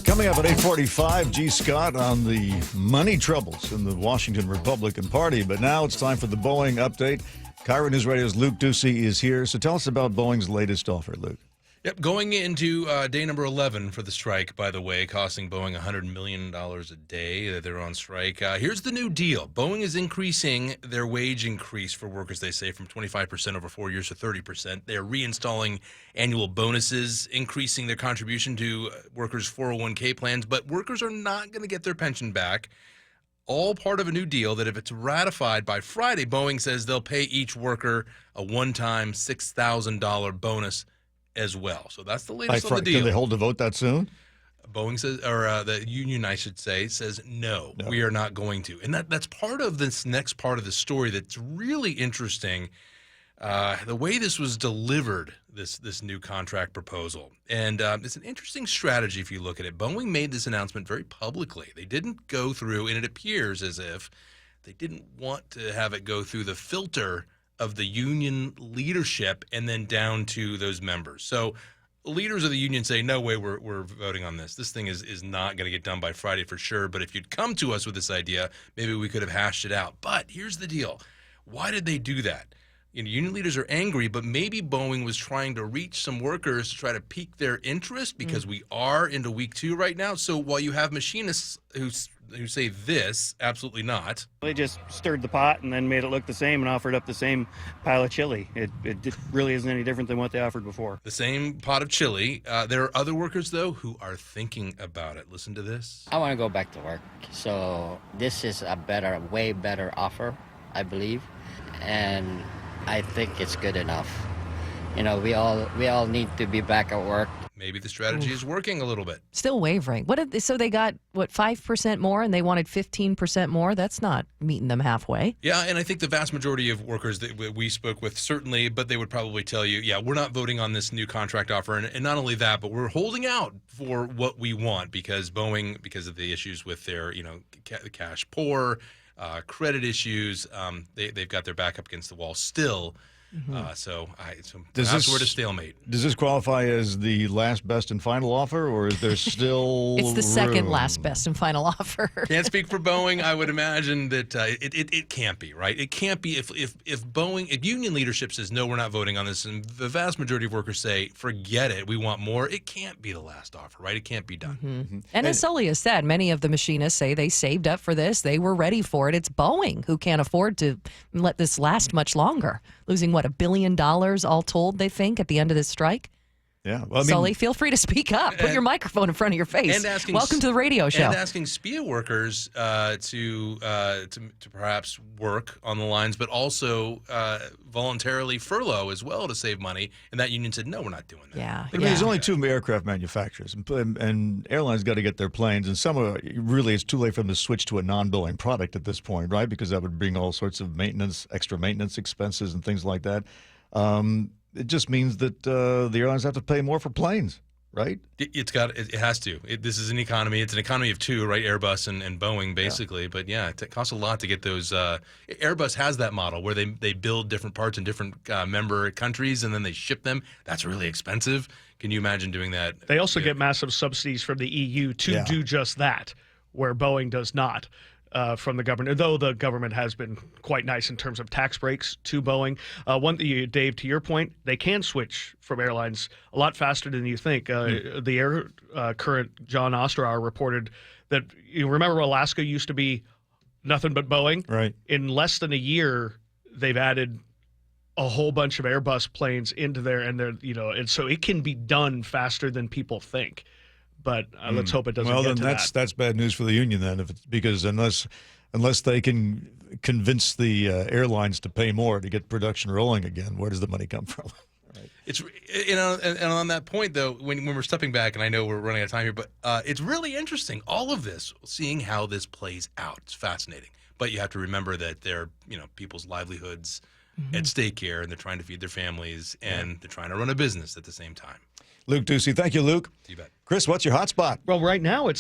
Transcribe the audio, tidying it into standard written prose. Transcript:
Coming up at 8:45, G. Scott on the money troubles in the Washington Republican Party. But now it's time for the Boeing update. KIRO Newsradio's Luke Ducey is here. So tell us about Boeing's latest offer, Luke. Yep, going into day number 11 for the strike, by the way, costing Boeing $100 million a day that they're on strike. Here's the new deal. Boeing is increasing their wage increase for workers, they say, from 25% over 4 years to 30%. They're reinstalling annual bonuses, increasing their contribution to workers' 401k plans, but workers are not going to get their pension back. All part of a new deal that if it's ratified by Friday, Boeing says they'll pay each worker a one-time $6,000 bonus as well. So that's the latest on the deal. Can they hold the vote that soon? Boeing says, or the union, I should say, says no, we are not going to. And that's part of this next part of the story that's really interesting. The way this was delivered, this new contract proposal. And it's an interesting strategy if you look at it. Boeing made this announcement very publicly. They didn't go through, and it appears as if they didn't want to have it go through the filter of the union leadership and then down to those members. So leaders of the union say, no way, we're voting on this. This thing is not going to get done by Friday for sure. But if you'd come to us with this idea, maybe we could have hashed it out. But here's the deal. Why did they do that? Union leaders are angry, but maybe Boeing was trying to reach some workers to try to pique their interest because we are into week 2 right now. So while you have machinists who say this, absolutely not. They just stirred the pot and then made it look the same and offered up the same pile of chili. It really isn't any different than what they offered before. The same pot of chili. There are other workers, though, who are thinking about it. Listen to this. I want to go back to work. So this is a way better offer, I believe. And I think it's good enough. We all need to be back at work. Maybe the strategy is working a little bit. Still wavering. So they got, 5% more and they wanted 15% more? That's not meeting them halfway. Yeah, and I think the vast majority of workers that we spoke with certainly, but they would probably tell you, yeah, we're not voting on this new contract offer. And not only that, but we're holding out for what we want because Boeing, because of the issues with their, cash poor, credit issues, they've got their back up against the wall still. So perhaps we're at a stalemate. Does this qualify as the last best and final offer, or is there still It's the second last best and final offer. Can't speak for Boeing. I would imagine that it can't be, right? It can't be if union leadership says, no, we're not voting on this, and the vast majority of workers say, forget it, we want more, it can't be the last offer, right? It can't be done. And as Sully has said, many of the machinists say they saved up for this. They were ready for it. It's Boeing who can't afford to let this last much longer. Losing, $1 billion all told, they think, at the end of this strike? Yeah. Well, Sully, feel free to speak up. Put your microphone in front of your face. Welcome to the radio show. And asking SPIA workers to perhaps work on the lines, but also voluntarily furlough as well to save money. And that union said, no, we're not doing that. Yeah. There's only 2 aircraft manufacturers, and airlines got to get their planes. And some are really, it's too late for them to switch to a non-Boeing product at this point, right? Because that would bring all sorts of extra maintenance expenses and things like that. It just means that the airlines have to pay more for planes, right? It has to. This is an economy. It's an economy of 2, right? Airbus and Boeing, basically. Yeah. But yeah, it costs a lot to get those. Airbus has that model where they build different parts in different member countries and then they ship them. That's really expensive. Can you imagine doing that? They also get massive subsidies from the EU to do just that, where Boeing does not. From the government, though the government has been quite nice in terms of tax breaks to Boeing. Dave, to your point, they can switch from airlines a lot faster than you think. The current John Osterauer reported that, you remember Alaska used to be nothing but Boeing? Right. In less than a year, they've added a whole bunch of Airbus planes into there, and and so it can be done faster than people think. But let's hope it doesn't get to that. Well, then that's bad news for the union then, because unless they can convince the airlines to pay more to get production rolling again, where does the money come from? Right. It's and on that point though, when we're stepping back, and I know we're running out of time here, but it's really interesting, all of this, seeing how this plays out. It's fascinating, but you have to remember that there are people's livelihoods at stake here, and they're trying to feed their families, and they're trying to run a business at the same time. Luke Ducey, thank you, Luke. You bet. Chris, what's your hot spot? Well, right now it's